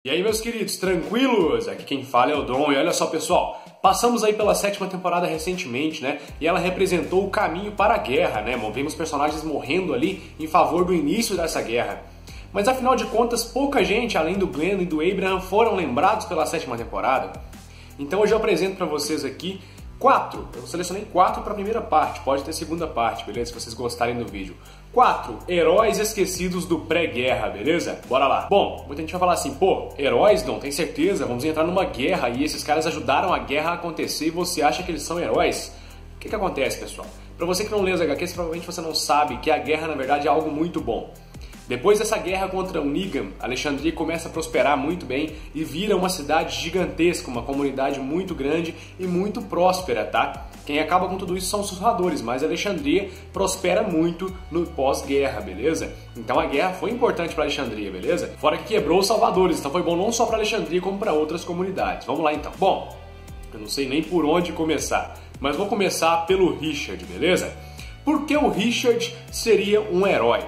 E aí, meus queridos, tranquilos? Aqui quem fala é o Dom. E olha só, pessoal, passamos aí pela 7ª temporada recentemente, né? E ela representou o caminho para a guerra, né? Vimos personagens morrendo ali em favor do início dessa guerra. Mas afinal de contas, pouca gente, além do Glenn e do Abraham, foram lembrados pela 7ª temporada. Então hoje eu apresento para vocês aqui 4, eu selecionei 4 para a primeira parte, pode ter segunda parte, beleza? Se vocês gostarem do vídeo. 4 heróis esquecidos do pré-guerra, beleza? Bora lá. Bom, muita gente vai falar assim, pô, heróis não, tem certeza? Vamos entrar numa guerra e esses caras ajudaram a guerra a acontecer e você acha que eles são heróis? O que acontece, pessoal? Para você que não lê os HQs, provavelmente você não sabe que a guerra, na verdade, é algo muito bom. Depois dessa guerra contra o Negan, Alexandria começa a prosperar muito bem e vira uma cidade gigantesca, uma comunidade muito grande e muito próspera, tá? Quem acaba com tudo isso são os sussurradores, mas Alexandria prospera muito no pós-guerra, beleza? Então a guerra foi importante para Alexandria, beleza? Fora que quebrou os salvadores, então foi bom não só para Alexandria como para outras comunidades. Vamos lá então. Bom, eu não sei nem por onde começar, mas vou começar pelo Richard, beleza? Por que o Richard seria um herói?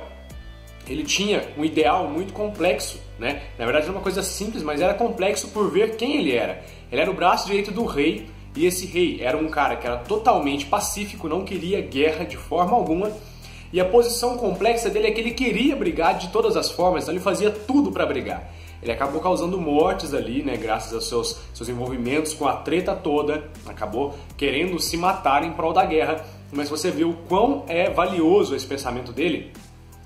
Ele tinha um ideal muito complexo, né? Na verdade era uma coisa simples, mas era complexo por ver quem ele era. Ele era o braço direito do rei, e esse rei era um cara que era totalmente pacífico, não queria guerra de forma alguma, e a posição complexa dele é que ele queria brigar de todas as formas, então ele fazia tudo para brigar. Ele acabou causando mortes ali, né, graças aos seus envolvimentos com a treta toda, acabou querendo se matar em prol da guerra, mas você vê o quão é valioso esse pensamento dele.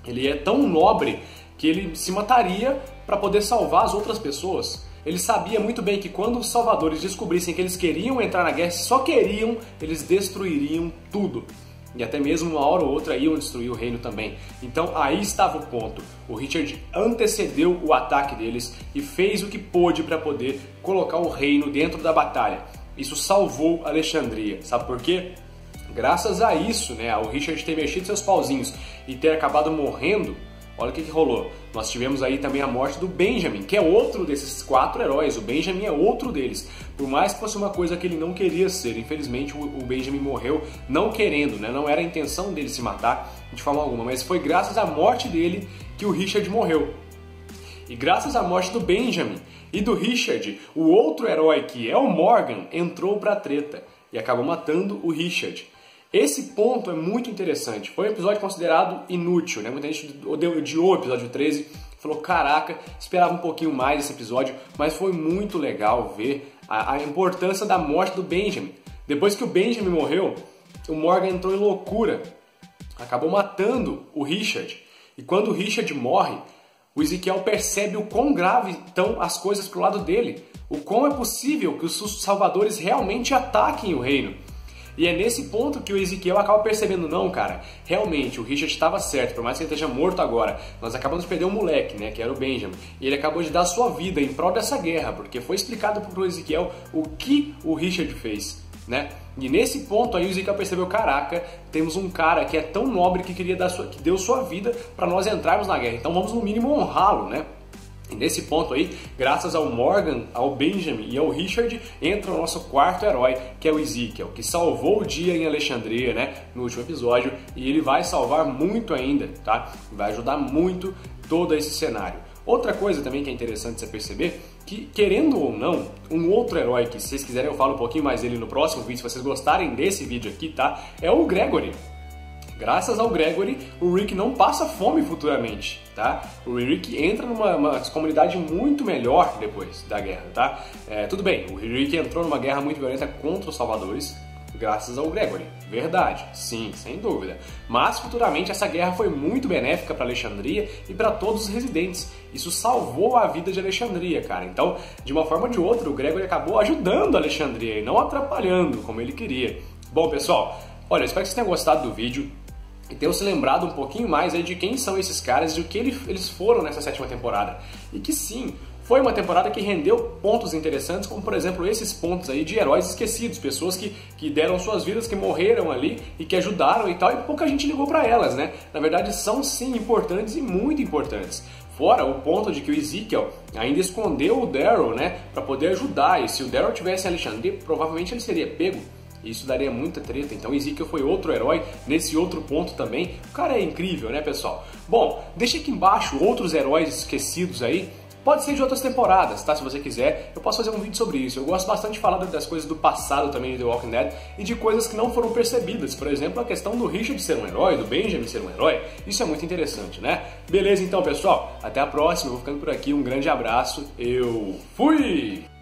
Ele é tão nobre que ele se mataria para poder salvar as outras pessoas. Ele sabia muito bem que quando os salvadores descobrissem que eles queriam entrar na guerra, só queriam, eles destruiriam tudo. E até mesmo uma hora ou outra iam destruir o reino também. Então aí estava o ponto. O Richard antecedeu o ataque deles e fez o que pôde para poder colocar o reino dentro da batalha. Isso salvou Alexandria. Sabe por quê? Graças a isso, né, o Richard ter mexido seus pauzinhos e ter acabado morrendo, olha o que rolou. Nós tivemos aí também a morte do Benjamin, que é outro desses 4 heróis. O Benjamin é outro deles. Por mais que fosse uma coisa que ele não queria ser, infelizmente o Benjamin morreu não querendo, né? Não era a intenção dele se matar de forma alguma, mas foi graças à morte dele que o Richard morreu. E graças à morte do Benjamin e do Richard, o outro herói, que é o Morgan, entrou pra treta e acabou matando o Richard. Esse ponto é muito interessante. Foi um episódio considerado inútil, né? Muita gente odiou o episódio 13, falou, caraca, esperava um pouquinho mais esse episódio, mas foi muito legal ver a importância da morte do Benjamin. Depois que o Benjamin morreu, o Morgan entrou em loucura, acabou matando o Richard. E quando o Richard morre, o Ezequiel percebe o quão grave estão as coisas pro lado dele, o quão é possível que os salvadores realmente ataquem o reino. E é nesse ponto que o Ezequiel acaba percebendo, não, cara, realmente o Richard estava certo, por mais que ele esteja morto agora, nós acabamos de perder um moleque, né, que era o Benjamin, e ele acabou de dar sua vida em prol dessa guerra, porque foi explicado pro Ezequiel o que o Richard fez, né? E nesse ponto aí o Ezequiel percebeu, caraca, temos um cara que é tão nobre que que deu sua vida para nós entrarmos na guerra, então vamos no mínimo honrá-lo, né? E nesse ponto aí, graças ao Morgan, ao Benjamin e ao Richard, entra o nosso 4º herói, que é o Ezequiel, que salvou o dia em Alexandria, né, no último episódio, e ele vai salvar muito ainda, tá? Vai ajudar muito todo esse cenário. Outra coisa também que é interessante você perceber, que querendo ou não, um outro herói, que se vocês quiserem eu falo um pouquinho mais dele no próximo vídeo, se vocês gostarem desse vídeo aqui, tá? É o Gregory. Graças ao Gregory, o Rick não passa fome futuramente, tá? O Rick entra numa comunidade muito melhor depois da guerra, tá? Tudo bem, o Rick entrou numa guerra muito violenta contra os salvadores, graças ao Gregory. Verdade, sim, sem dúvida. Mas futuramente essa guerra foi muito benéfica para Alexandria e para todos os residentes. Isso salvou a vida de Alexandria, cara. Então, de uma forma ou de outra, o Gregory acabou ajudando a Alexandria e não atrapalhando como ele queria. Bom, pessoal, olha, eu espero que vocês tenham gostado do vídeo e tenham se lembrado um pouquinho mais aí de quem são esses caras e o que eles foram nessa 7ª temporada. E que sim, foi uma temporada que rendeu pontos interessantes, como por exemplo esses pontos aí de heróis esquecidos, pessoas que deram suas vidas, que morreram ali e que ajudaram e tal, e pouca gente ligou pra elas, né? Na verdade são sim importantes e muito importantes. Fora o ponto de que o Ezequiel ainda escondeu o Daryl, né, pra poder ajudar, e se o Daryl tivesse em Alexandria, provavelmente ele seria pego. Isso daria muita treta, então Ezequiel foi outro herói nesse outro ponto também. O cara é incrível, né, pessoal? Bom, deixa aqui embaixo outros heróis esquecidos aí Pode ser de outras temporadas, tá? Se você quiser, eu posso fazer um vídeo sobre isso. Eu gosto bastante de falar das coisas do passado também de The Walking Dead e de coisas que não foram percebidas. Por exemplo, a questão do Richard ser um herói, do Benjamin ser um herói. Isso é muito interessante, né? Beleza então, pessoal? Até a próxima. Eu vou ficando por aqui. Um grande abraço. Eu fui!